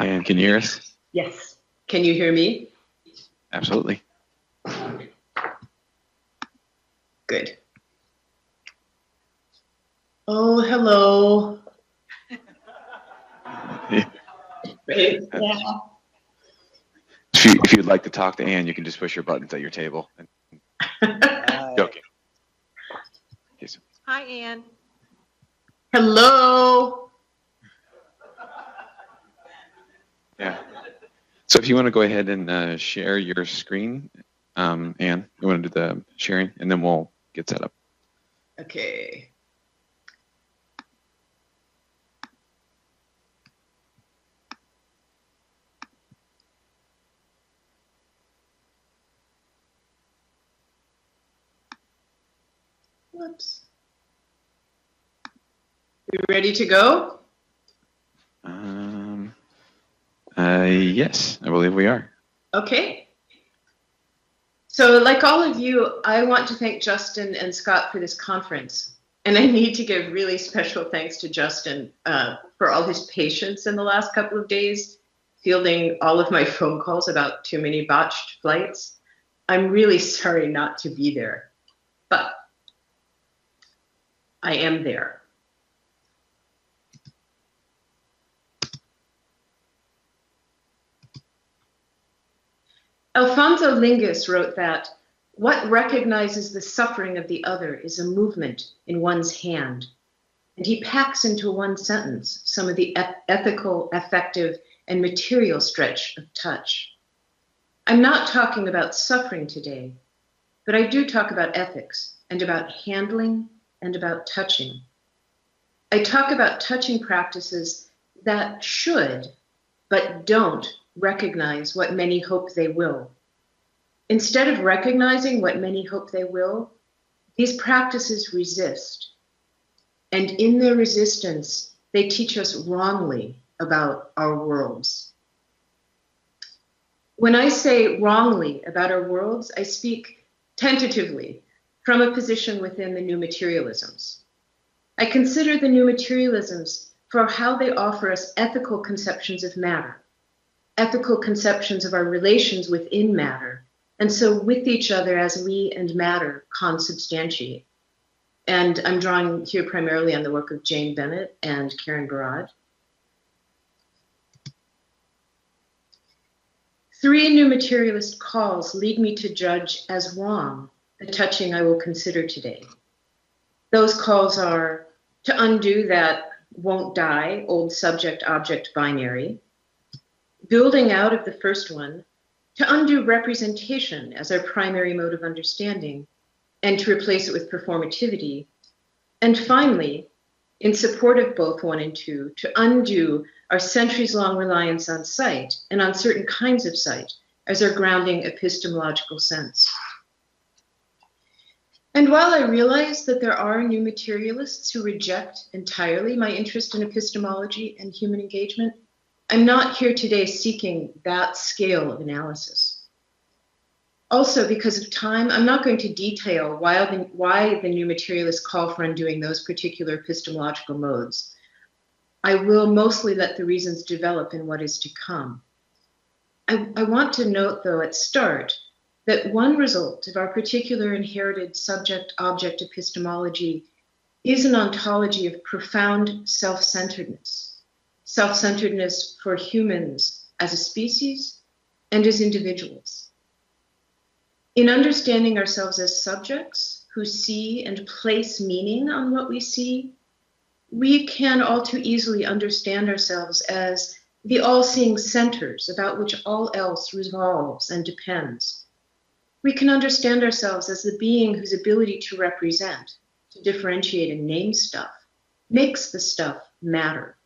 Hi, Anne, can you hear us? Yes. Can you hear me? Absolutely. Good. Oh, hello. Yeah. Yeah. If you'd like to talk to Anne, you can just push your buttons at your table. Joking. Okay, so. Hi, Anne. Hello. Yeah. So if you want to go ahead and share your screen, Anne, you want to do the sharing, and then we'll get set up. Okay. Whoops. You ready to go? Yes, I believe we are. Okay. So like all of you, I want to thank Justin and Scott for this conference. And I need to give really special thanks to Justin for all his patience in the last couple of days, fielding all of my phone calls about too many botched flights. I'm really sorry not to be there, but I am there. Alfonso Lingus wrote that what recognizes the suffering of the other is a movement in one's hand. And he packs into one sentence some of the ethical, affective, and material stretch of touch. I'm not talking about suffering today, but I do talk about ethics and about handling and about touching. I talk about touching practices that should, but don't, recognize what many hope they will. Instead of recognizing what many hope they will, these practices resist. And in their resistance, they teach us wrongly about our worlds. When I say wrongly about our worlds, I speak tentatively from a position within the new materialisms. I consider the new materialisms for how they offer us ethical conceptions of matter, ethical conceptions of our relations within matter, and so with each other as we and matter consubstantiate. And I'm drawing here primarily on the work of Jane Bennett and Karen Barad. 3 new materialist calls lead me to judge as wrong the touching I will consider today. Those calls are to undo that won't die old subject-object binary, building out of the first one, to undo representation as our primary mode of understanding and to replace it with performativity. And finally, in support of both 1 and 2, to undo our centuries-long reliance on sight and on certain kinds of sight as our grounding epistemological sense. And while I realize that there are new materialists who reject entirely my interest in epistemology and human engagement, I'm not here today seeking that scale of analysis. Also, because of time, I'm not going to detail why the new materialists call for undoing those particular epistemological modes. I will mostly let the reasons develop in what is to come. I want to note, though, at start, that one result of our particular inherited subject-object epistemology is an ontology of profound self-centeredness. Self-centeredness for humans as a species and as individuals. In understanding ourselves as subjects who see and place meaning on what we see, we can all too easily understand ourselves as the all-seeing centers about which all else revolves and depends. We can understand ourselves as the being whose ability to represent, to differentiate and name stuff, makes the stuff matter.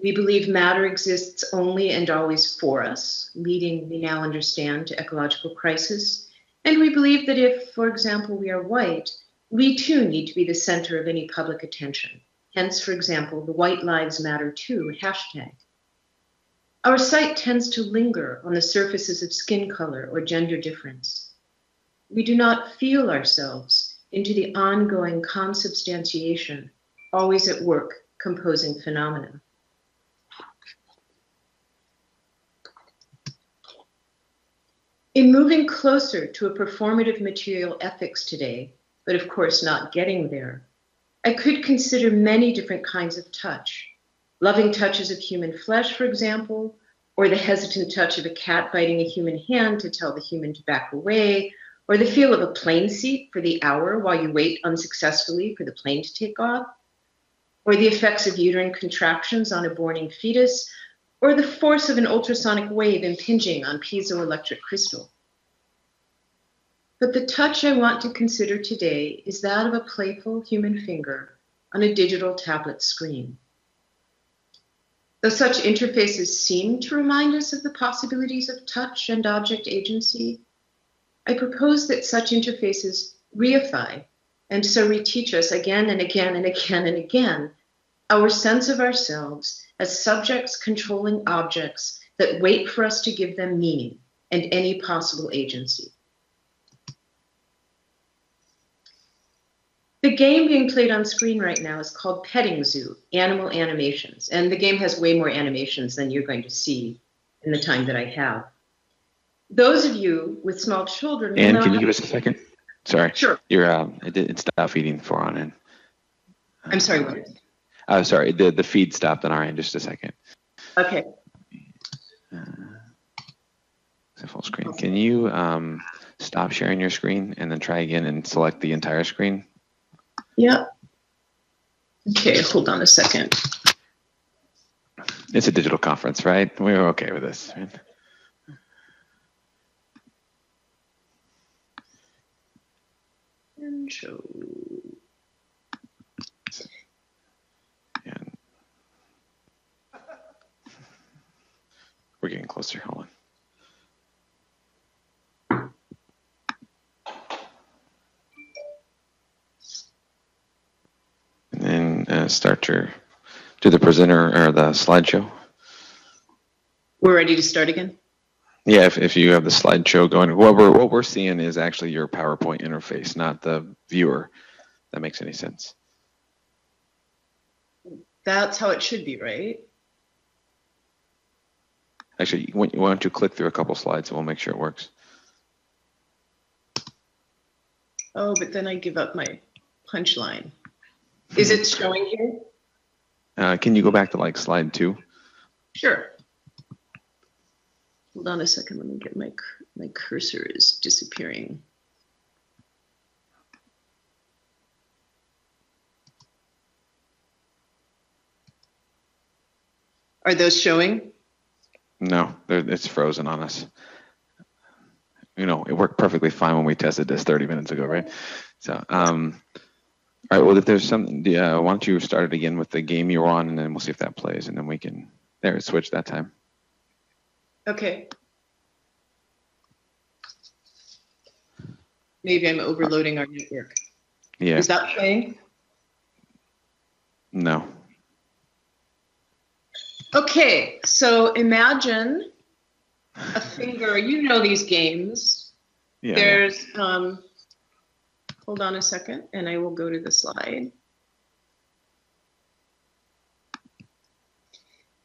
We believe matter exists only and always for us, leading, we now understand, to ecological crisis. And we believe that if, for example, we are white, we too need to be the center of any public attention. Hence, for example, the White Lives Matter too hashtag. Our sight tends to linger on the surfaces of skin color or gender difference. We do not feel ourselves into the ongoing consubstantiation, always at work, composing phenomena. In moving closer to a performative material ethics today, but of course not getting there, I could consider many different kinds of touch. Loving touches of human flesh, for example, or the hesitant touch of a cat biting a human hand to tell the human to back away, or the feel of a plane seat for the hour while you wait unsuccessfully for the plane to take off, or the effects of uterine contractions on a born fetus, or the force of an ultrasonic wave impinging on piezoelectric crystal. But the touch I want to consider today is that of a playful human finger on a digital tablet screen. Though such interfaces seem to remind us of the possibilities of touch and object agency, I propose that such interfaces reify and so reteach us again and again and again and again our sense of ourselves as subjects controlling objects that wait for us to give them meaning and any possible agency. The game being played on screen right now is called Petting Zoo, Animal Animations, and the game has way more animations than you're going to see in the time that I have. Those of you with small children... Anne, can you give us a second? Sorry. Sure. It stopped feeding for on end. I'm sorry, what? Sorry, the feed stopped on our end, just a second. Okay. Full screen. Can you stop sharing your screen and then try again and select the entire screen? Yeah. Okay, hold on a second. It's a digital conference, right? We're okay with this. Right? And show. Yeah. We're getting closer. Hold on. And then do the presenter or the slideshow. We're ready to start again? Yeah, if you have the slideshow going, what we're seeing is actually your PowerPoint interface, not the viewer. If that makes any sense. That's how it should be, right? Actually, why don't you click through a couple slides and we'll make sure it works. Oh, but then I give up my punchline. Is it showing here? Can you go back to like slide 2? Sure. Hold on a second. Let me get my cursor is disappearing. Are those showing? No, it's frozen on us. You know, it worked perfectly fine when we tested this 30 minutes ago, right? So, all right, well, if there's something, why don't you start it again with the game you're on, and then we'll see if that plays, and then we can, there, it switched that time. Okay. Maybe I'm overloading our network. Yeah. Is that playing? No. Okay, so imagine a finger, you know these games. Yeah. There's, hold on a second, and I will go to the slide.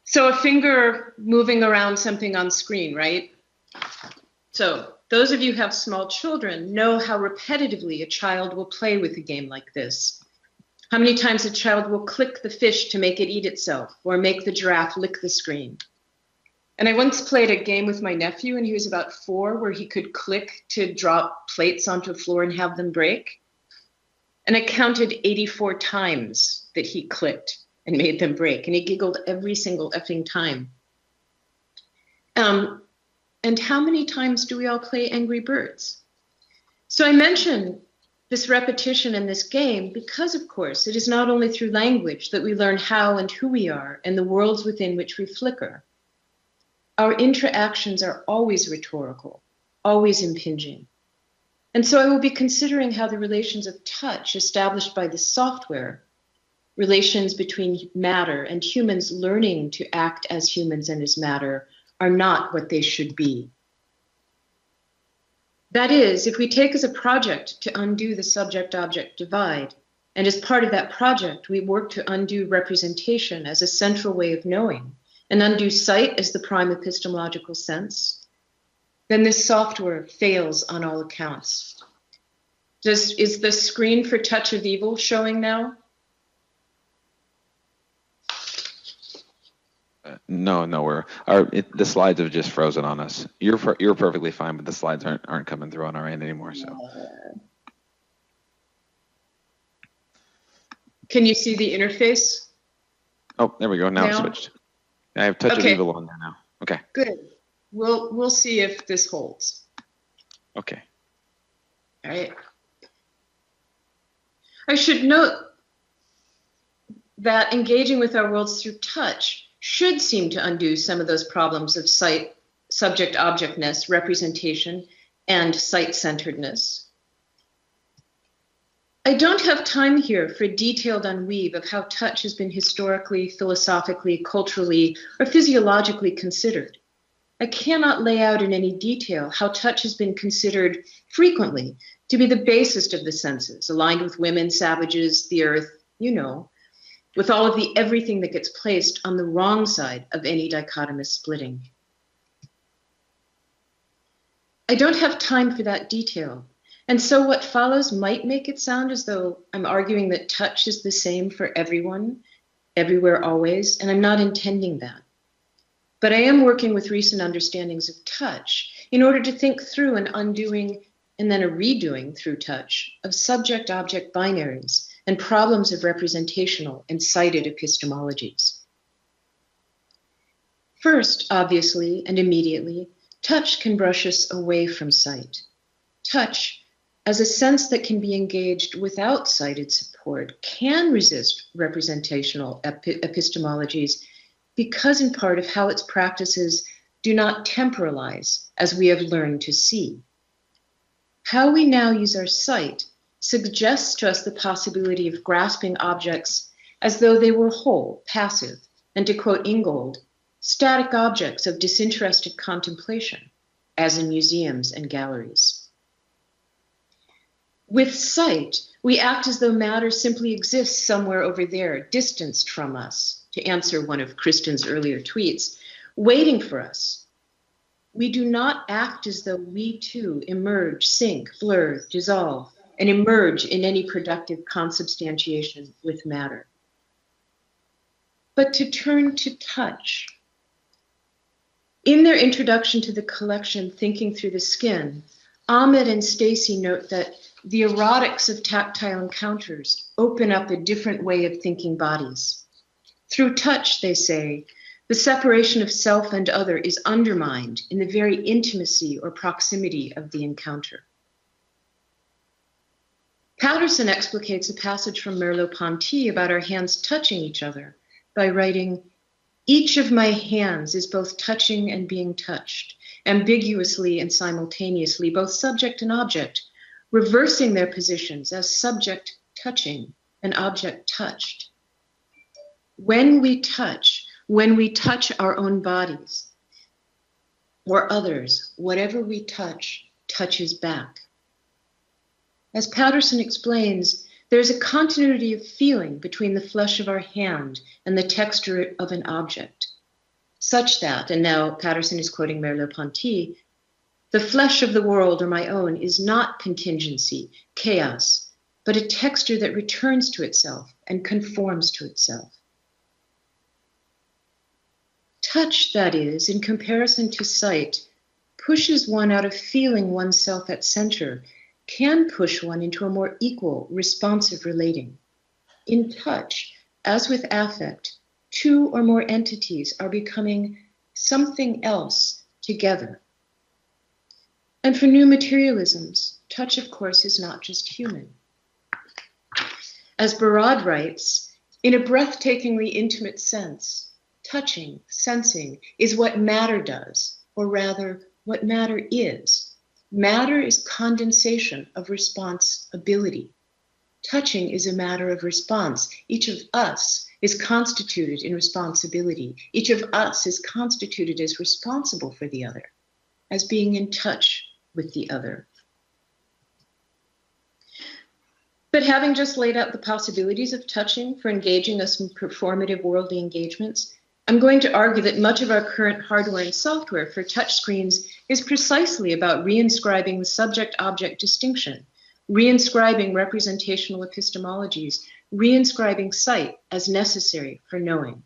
So a finger moving around something on screen, right? So those of you who have small children know how repetitively a child will play with a game like this. How many times a child will click the fish to make it eat itself, or make the giraffe lick the screen. And I once played a game with my nephew, and he was about 4, where he could click to drop plates onto the floor and have them break. And I counted 84 times that he clicked and made them break, and he giggled every single effing time. And how many times do we all play Angry Birds? So I mention this repetition in this game because, of course, it is not only through language that we learn how and who we are and the worlds within which we flicker. Our interactions are always rhetorical, always impinging. And so I will be considering how the relations of touch established by the software, relations between matter and humans learning to act as humans and as matter, are not what they should be. That is, if we take as a project to undo the subject-object divide, and as part of that project, we work to undo representation as a central way of knowing, and undo sight as the prime epistemological sense, then this software fails on all accounts. Is the screen for Touch of Evil showing now? No, the slides have just frozen on us. You're perfectly fine, but the slides aren't coming through on our end anymore. So. Can you see the interface? Oh, there we go. Now it's switched. I have Touch of Evil on there now. Okay. Good. We'll see if this holds. Okay. All right. I should note that engaging with our worlds through touch should seem to undo some of those problems of sight, subject-objectness, representation, and sight-centeredness. I don't have time here for a detailed unweave of how touch has been historically, philosophically, culturally, or physiologically considered. I cannot lay out in any detail how touch has been considered frequently to be the basest of the senses, aligned with women, savages, the earth, with all of the everything that gets placed on the wrong side of any dichotomous splitting. I don't have time for that detail. And so what follows might make it sound as though I'm arguing that touch is the same for everyone, everywhere, always, and I'm not intending that. But I am working with recent understandings of touch in order to think through an undoing and then a redoing through touch of subject-object binaries and problems of representational and cited epistemologies. First, obviously and immediately, touch can brush us away from sight. Touch, as a sense that can be engaged without cited support, can resist representational epistemologies because in part of how its practices do not temporalize as we have learned to see. How we now use our sight suggests to us the possibility of grasping objects as though they were whole, passive, and to quote Ingold, static objects of disinterested contemplation, as in museums and galleries. With sight, we act as though matter simply exists somewhere over there, distanced from us, to answer one of Kristen's earlier tweets, waiting for us. We do not act as though we too emerge, sink, blur, dissolve, and emerge in any productive consubstantiation with matter. But to turn to touch. In their introduction to the collection, Thinking Through the Skin, Ahmed and Stacy note that the erotics of tactile encounters open up a different way of thinking bodies. Through touch, they say, the separation of self and other is undermined in the very intimacy or proximity of the encounter. Patterson explicates a passage from Merleau-Ponty about our hands touching each other by writing, "Each of my hands is both touching and being touched, ambiguously and simultaneously, both subject and object, reversing their positions as subject touching and object touched. When we touch our own bodies or others, whatever we touch touches back." As Patterson explains, there's a continuity of feeling between the flesh of our hand and the texture of an object, such that, and now Patterson is quoting Merleau-Ponty, the flesh of the world or my own is not contingency, chaos, but a texture that returns to itself and conforms to itself. Touch, that is, in comparison to sight, pushes one out of feeling oneself at center, can push one into a more equal, responsive relating. In touch, as with affect, two or more entities are becoming something else together. And for new materialisms, touch, of course, is not just human. As Barad writes, in a breathtakingly intimate sense, touching, sensing, is what matter does, or rather, what matter is. Matter is condensation of responsibility. Touching is a matter of response. Each of us is constituted in responsibility. Each of us is constituted as responsible for the other, as being in touch with the other. But having just laid out the possibilities of touching for engaging us in performative worldly engagements, I'm going to argue that much of our current hardware and software for touchscreens is precisely about reinscribing the subject-object distinction, reinscribing representational epistemologies, reinscribing sight as necessary for knowing.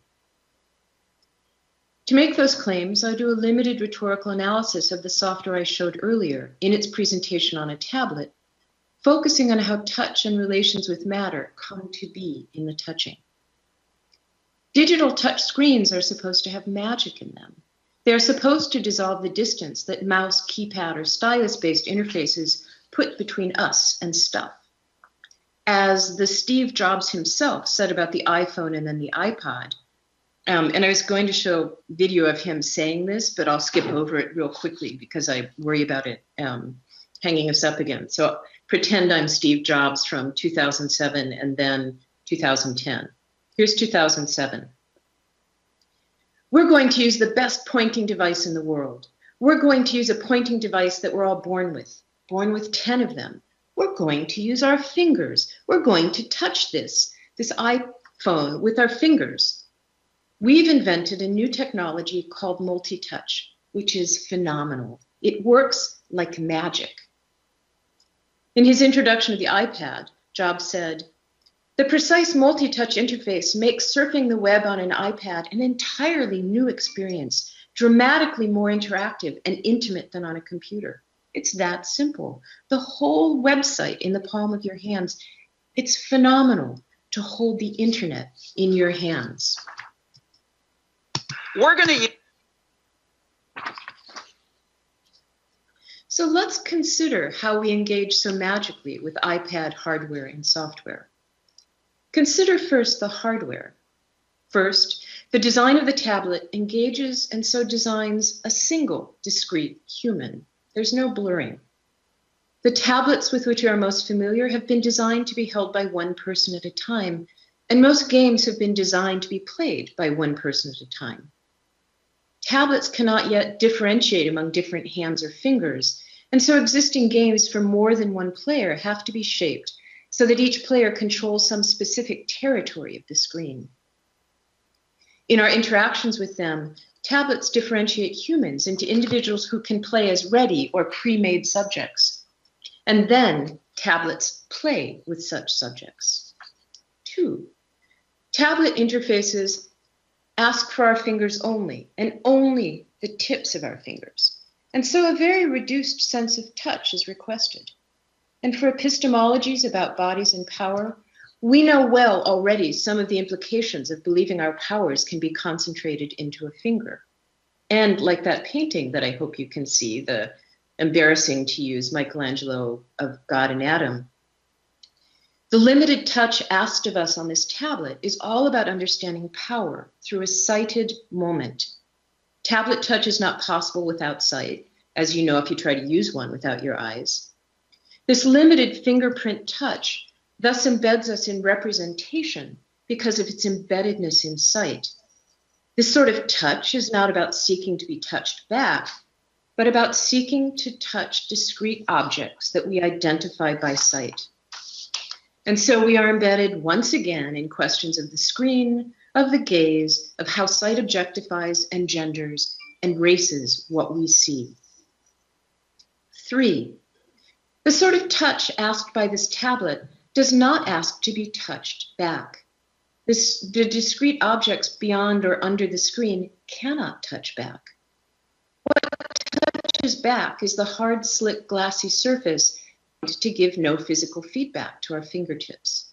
To make those claims, I do a limited rhetorical analysis of the software I showed earlier in its presentation on a tablet, focusing on how touch and relations with matter come to be in the touching. Digital touch screens are supposed to have magic in them. They are supposed to dissolve the distance that mouse, keypad, or stylus-based interfaces put between us and stuff. As the Steve Jobs himself said about the iPhone and then the iPod, and I was going to show video of him saying this, but I'll skip over it real quickly because I worry about it hanging us up again. So pretend I'm Steve Jobs from 2007 and then 2010. Here's 2007. We're going to use the best pointing device in the world. We're going to use a pointing device that we're all born with 10 of them. We're going to use our fingers. We're going to touch this iPhone with our fingers. We've invented a new technology called multi-touch, which is phenomenal. It works like magic. In his introduction of the iPad, Jobs said, "The precise multi-touch interface makes surfing the web on an iPad an entirely new experience, dramatically more interactive and intimate than on a computer. It's that simple. The whole website in the palm of your hands. It's phenomenal to hold the internet in your hands." We're going to. So let's consider how we engage so magically with iPad hardware and software. Consider first the hardware. First, the design of the tablet engages and so designs a single discrete human. There's no blurring. The tablets with which you are most familiar have been designed to be held by one person at a time, and most games have been designed to be played by one person at a time. Tablets cannot yet differentiate among different hands or fingers, and so existing games for more than one player have to be shaped so that each player controls some specific territory of the screen. In our interactions with them, tablets differentiate humans into individuals who can play as ready or pre-made subjects, and then tablets play with such subjects. 2, tablet interfaces ask for our fingers only, and only the tips of our fingers. And so a very reduced sense of touch is requested. And for epistemologies about bodies and power, we know well already some of the implications of believing our powers can be concentrated into a finger. And like that painting that I hope you can see, the embarrassing to use Michelangelo of God and Adam, the limited touch asked of us on this tablet is all about understanding power through a sighted moment. Tablet touch is not possible without sight, as you know if you try to use one without your eyes. This limited fingerprint touch thus embeds us in representation because of its embeddedness in sight. This sort of touch is not about seeking to be touched back, but about seeking to touch discrete objects that we identify by sight. And so we are embedded once again in questions of the screen, of the gaze, of how sight objectifies and genders and races what we see. 3, the sort of touch asked by this tablet does not ask to be touched back. The discrete objects beyond or under the screen cannot touch back. What touches back is the hard, slick, glassy surface to give no physical feedback to our fingertips.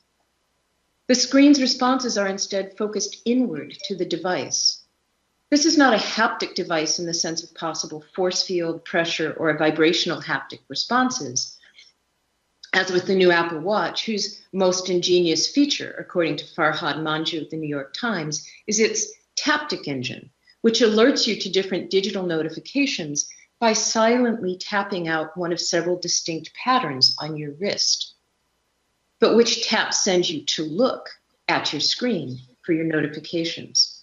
The screen's responses are instead focused inward to the device. This is not a haptic device in the sense of possible force field, pressure, or vibrational haptic responses, as with the new Apple Watch, whose most ingenious feature, according to Farhad Manjoo of the New York Times, is its taptic engine, which alerts you to different digital notifications by silently tapping out one of several distinct patterns on your wrist, but which tap sends you to look at your screen for your notifications.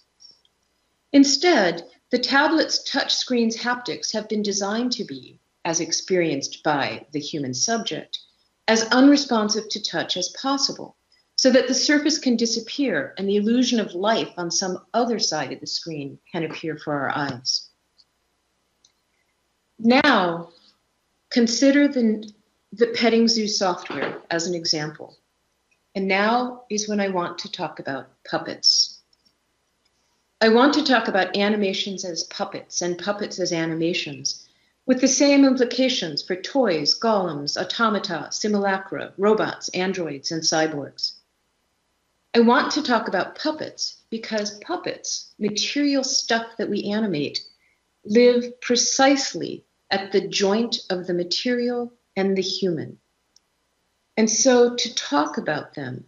Instead, the tablet's touch screen's haptics have been designed to be, as experienced by the human subject, as unresponsive to touch as possible, so that the surface can disappear and the illusion of life on some other side of the screen can appear for our eyes. Now, consider the petting zoo software as an example. And now is when I want to talk about puppets. I want to talk about animations as puppets and puppets as animations, with the same implications for toys, golems, automata, simulacra, robots, androids, and cyborgs. I want to talk about puppets because puppets, material stuff that we animate, live precisely at the joint of the material and the human. And so to talk about them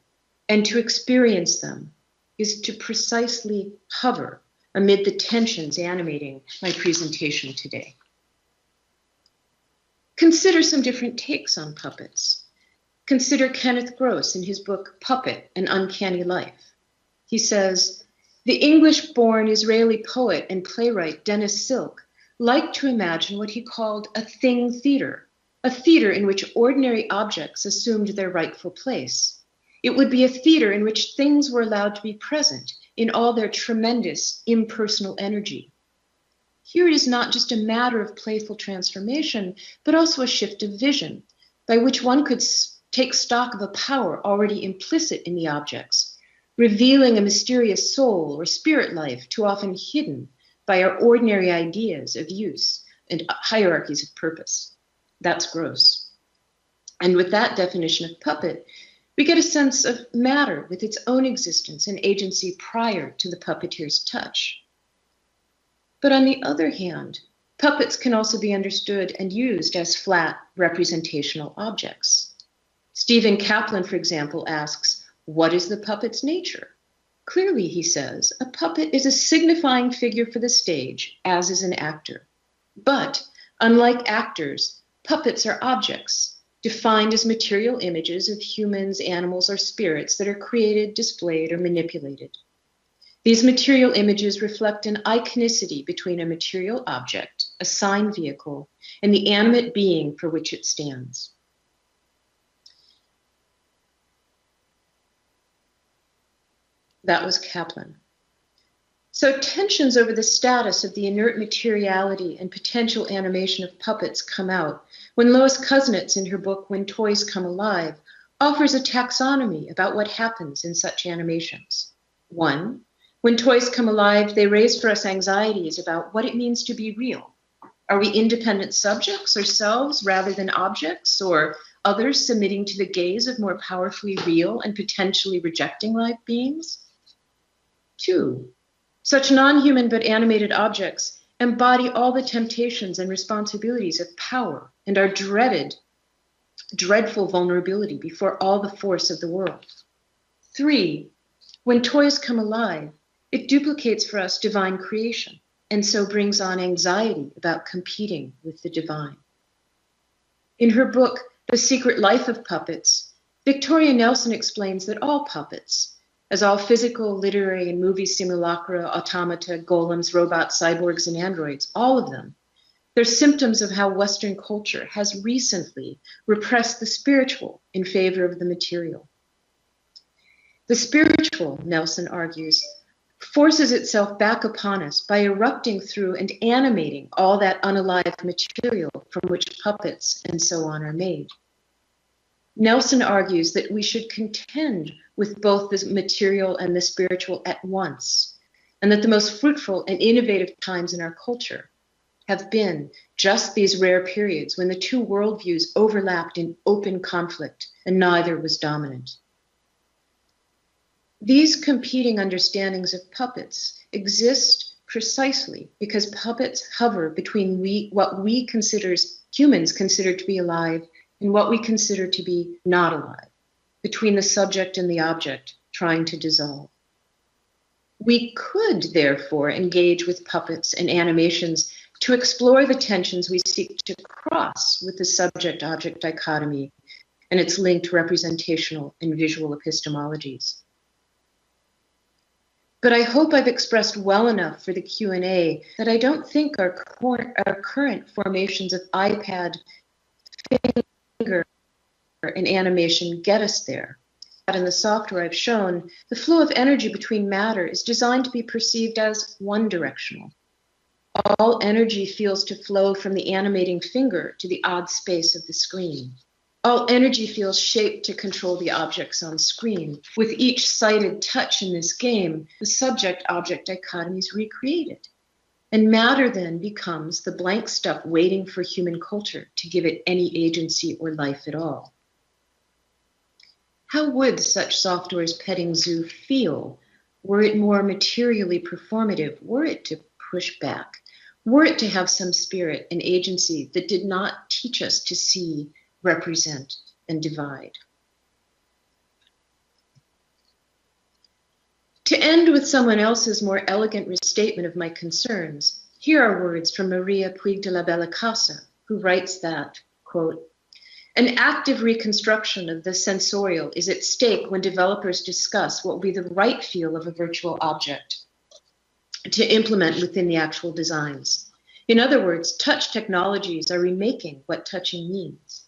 and to experience them is to precisely hover amid the tensions animating my presentation today. Consider some different takes on puppets. Consider Kenneth Gross in his book, Puppet, An Uncanny Life. He says, the English-born Israeli poet and playwright Dennis Silk liked to imagine what he called a thing theater in which ordinary objects assumed their rightful place. It would be a theater in which things were allowed to be present in all their tremendous impersonal energy. Here it is not just a matter of playful transformation, but also a shift of vision, by which one could take stock of a power already implicit in the objects, revealing a mysterious soul or spirit life too often hidden by our ordinary ideas of use and hierarchies of purpose. That's Gross. And with that definition of puppet, we get a sense of matter with its own existence and agency prior to the puppeteer's touch. But on the other hand, puppets can also be understood and used as flat representational objects. Stephen Kaplan, for example, asks, what is the puppet's nature? Clearly, he says, a puppet is a signifying figure for the stage, as is an actor. But, unlike actors, puppets are objects, defined as material images of humans, animals, or spirits that are created, displayed, or manipulated. These material images reflect an iconicity between a material object, a sign vehicle, and the animate being for which it stands. That was Kaplan. So tensions over the status of the inert materiality and potential animation of puppets come out when Lois Kuznets, in her book When Toys Come Alive, offers a taxonomy about what happens in such animations. 1, when toys come alive, they raise for us anxieties about what it means to be real. Are we independent subjects ourselves rather than objects, or others submitting to the gaze of more powerfully real and potentially rejecting live beings? 2, such non-human but animated objects embody all the temptations and responsibilities of power and our dreadful vulnerability before all the force of the world. 3, when toys come alive, it duplicates for us divine creation and so brings on anxiety about competing with the divine. In her book, The Secret Life of Puppets, Victoria Nelson explains that all puppets, as all physical, literary, and movie simulacra, automata, golems, robots, cyborgs, and androids, all of them, they're symptoms of how Western culture has recently repressed the spiritual in favor of the material. The spiritual, Nelson argues, forces itself back upon us by erupting through and animating all that unalive material from which puppets and so on are made. Nelson argues that we should contend with both the material and the spiritual at once, and that the most fruitful and innovative times in our culture have been just these rare periods when the two worldviews overlapped in open conflict and neither was dominant. These competing understandings of puppets exist precisely because puppets hover between what we humans consider to be alive and what we consider to be not alive, between the subject and the object trying to dissolve. We could, therefore, engage with puppets and animations to explore the tensions we seek to cross with the subject-object dichotomy and its linked representational and visual epistemologies. But I hope I've expressed well enough for the Q&A that I don't think our current formations of iPad, finger, and animation get us there. in the software I've shown, the flow of energy between matter is designed to be perceived as one directional. All energy feels to flow from the animating finger to the odd space of the screen. All energy feels shaped to control the objects on screen. With each sighted touch in this game, the subject-object dichotomy is recreated. And matter then becomes the blank stuff waiting for human culture to give it any agency or life at all. How would such software as petting zoo feel were it more materially performative, were it to push back, were it to have some spirit and agency that did not teach us to see, represent, and divide? To end with someone else's more elegant restatement of my concerns, here are words from Maria Puig de la Bella Casa, who writes that, quote, "An active reconstruction of the sensorial is at stake when developers discuss what will be the right feel of a virtual object to implement within the actual designs. In other words, touch technologies are remaking what touching means.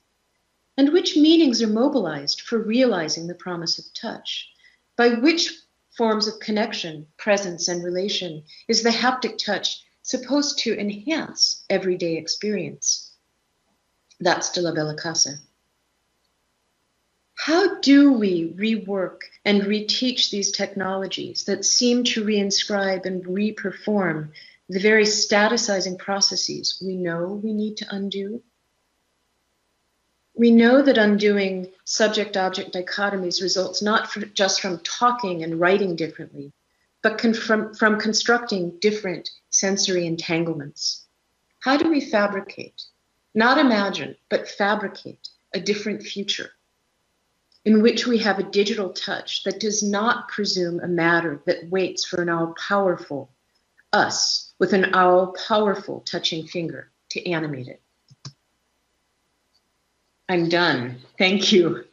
And which meanings are mobilized for realizing the promise of touch? By which forms of connection, presence, and relation is the haptic touch supposed to enhance everyday experience?" That's de la Bella Casa. How do we rework and reteach these technologies that seem to reinscribe and reperform the very staticizing processes we know we need to undo? We know that undoing subject-object dichotomies results not just from talking and writing differently, but from constructing different sensory entanglements. How do we fabricate, not imagine, but fabricate a different future in which we have a digital touch that does not presume a matter that waits for an all-powerful us with an all-powerful touching finger to animate it? I'm done. Thank you.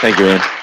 Thank you, Anne.